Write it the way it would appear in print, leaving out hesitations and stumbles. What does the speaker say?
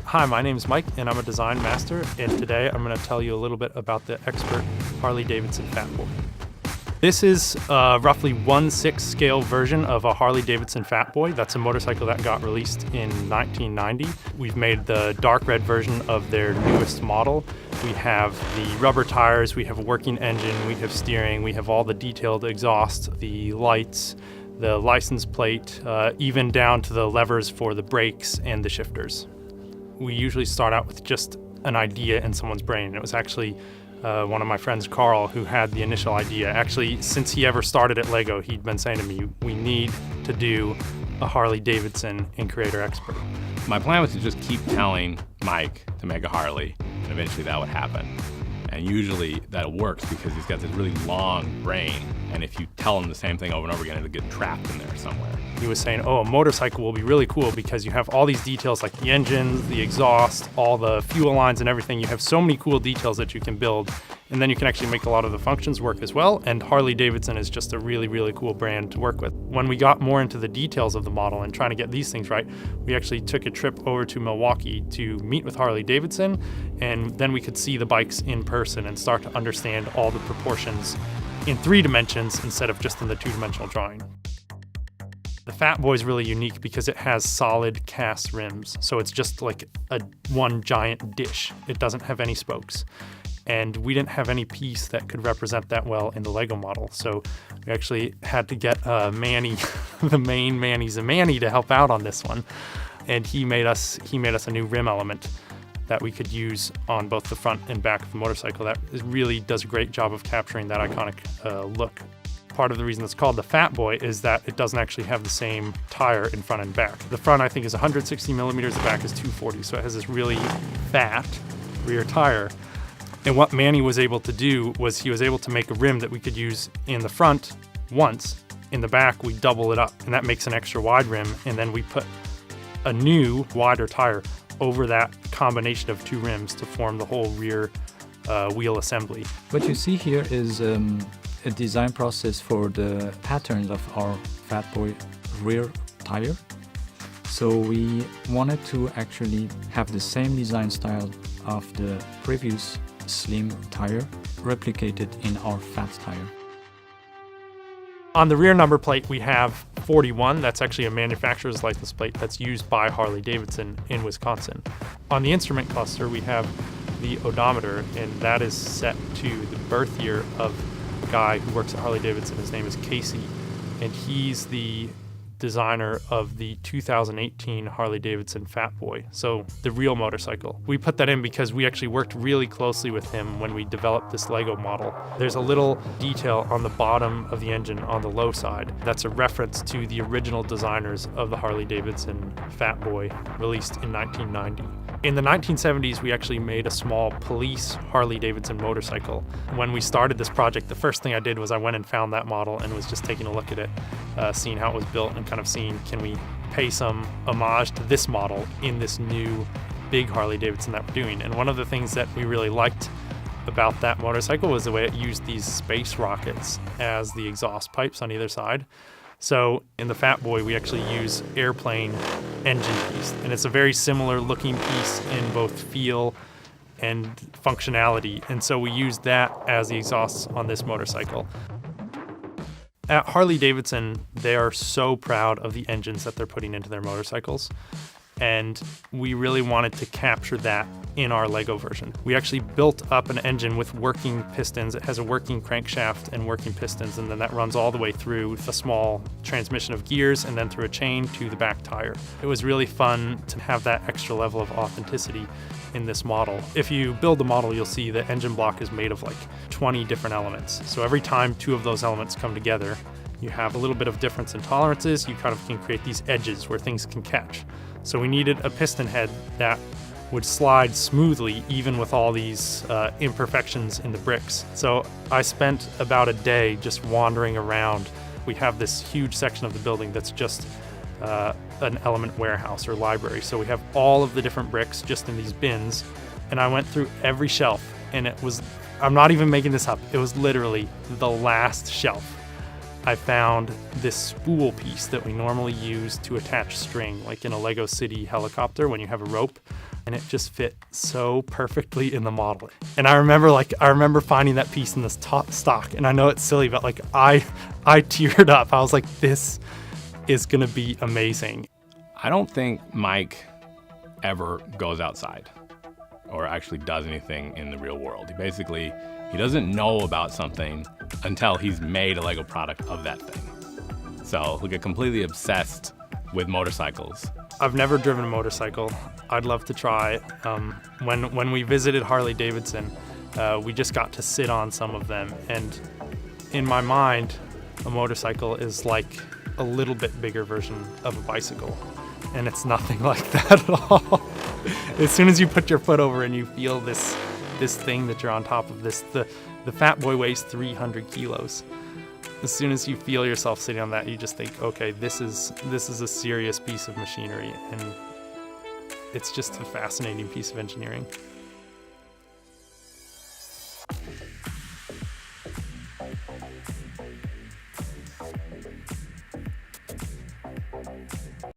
Hi, my name is Mike and I'm a design master, and today I'm going to tell you a little bit about the expert Harley-Davidson Fat Boy. This is a roughly 1/6 scale version of a Harley-Davidson Fat Boy. That's a motorcycle that got released in 1990. We've made the dark red version of their newest model. We have the rubber tires, we have a working engine, we have steering, we have all the detailed exhaust, the lights, the license plate, even down to the levers for the brakes and the shifters. We usually start out with just an idea in someone's brain. It was actually one of my friends, Carl, who had the initial idea. Actually, since he ever started at Lego, he'd been saying to me, we need to do a Harley-Davidson in Creator Expert. My plan was to just keep telling Mike to make a Harley, and eventually that would happen. And usually that works because he's got this really long brain, and if you tell him the same thing over and over again, it'll get trapped in there somewhere. He was saying, oh, a motorcycle will be really cool because you have all these details like the engines, the exhaust, all the fuel lines and everything. You have so many cool details that you can build, and then you can actually make a lot of the functions work as well. And Harley-Davidson is just a really, really cool brand to work with. When we got more into the details of the model and trying to get these things right, we actually took a trip over to Milwaukee to meet with Harley-Davidson, and then we could see the bikes in person and start to understand all the proportions in 3 dimensions instead of just in the 2-dimensional drawing. The Fat Boy is really unique because it has solid cast rims, so it's just like one giant dish. It doesn't have any spokes. And we didn't have any piece that could represent that well in the Lego model, so we actually had to get Manny, the main Manny Zamani, to help out on this one. And he made us a new rim element that we could use on both the front and back of the motorcycle that really does a great job of capturing that iconic look. Part of the reason it's called the Fat Boy is that it doesn't actually have the same tire in front and back. The front, I think, is 160 millimeters, the back is 240, so it has this really fat rear tire. And what Manny was able to do was he was able to make a rim that we could use in the front once. In the back, we double it up, and that makes an extra wide rim, and then we put a new, wider tire over that combination of 2 rims to form the whole rear wheel assembly. What you see here is a design process for the patterns of our Fat Boy rear tire. So we wanted to actually have the same design style of the previous slim tire replicated in our fat tire. On the rear number plate, we have 41. That's actually a manufacturer's license plate that's used by Harley-Davidson in Wisconsin. On the instrument cluster, we have the odometer, and that is set to the birth year of a guy who works at Harley-Davidson. His name is Casey, and he's the designer of the 2018 Harley-Davidson Fat Boy, so the real motorcycle. We put that in because we actually worked really closely with him when we developed this Lego model. There's a little detail on the bottom of the engine on the low side that's a reference to the original designers of the Harley-Davidson Fat Boy, released in 1990. In the 1970s, we actually made a small police Harley-Davidson motorcycle. When we started this project, the first thing I did was I went and found that model and was just taking a look at it, seeing how it was built and kind of seeing, can we pay some homage to this model in this new big Harley-Davidson that we're doing. And one of the things that we really liked about that motorcycle was the way it used these space rockets as the exhaust pipes on either side. So in the Fat Boy, we actually use airplane engine piece, and it's a very similar looking piece in both feel and functionality, and so we used that as the exhausts on this motorcycle. At Harley-Davidson, they are so proud of the engines that they're putting into their motorcycles, and we really wanted to capture that in our Lego version. We actually built up an engine with working pistons. It has a working crankshaft and working pistons, and then that runs all the way through a small transmission of gears and then through a chain to the back tire. It was really fun to have that extra level of authenticity in this model. If you build the model, you'll see the engine block is made of like 20 different elements. So every time 2 of those elements come together, you have a little bit of difference in tolerances. You kind of can create these edges where things can catch. So we needed a piston head that would slide smoothly even with all these imperfections in the bricks. So I spent about a day just wandering around. We have this huge section of the building that's just an element warehouse or library. So we have all of the different bricks just in these bins, and I went through every shelf, and it was, I'm not even making this up, it was literally the last shelf I found this spool piece that we normally use to attach string, like in a Lego City helicopter when you have a rope, and it just fit so perfectly in the model. And I remember finding that piece in this stock, and I know it's silly, but like I teared up. I was like, this is gonna be amazing. I don't think Mike ever goes outside or actually does anything in the real world. He doesn't know about something until he's made a Lego product of that thing. So he'll get completely obsessed with motorcycles. I've never driven a motorcycle. I'd love to try. When we visited Harley-Davidson, we just got to sit on some of them, and in my mind, a motorcycle is like a little bit bigger version of a bicycle, and it's nothing like that at all. As soon as you put your foot over and you feel this thing that you're on top of, the Fat Boy weighs 300 kilos. As soon as you feel yourself sitting on that, you just think, okay, this is a serious piece of machinery, and it's just a fascinating piece of engineering.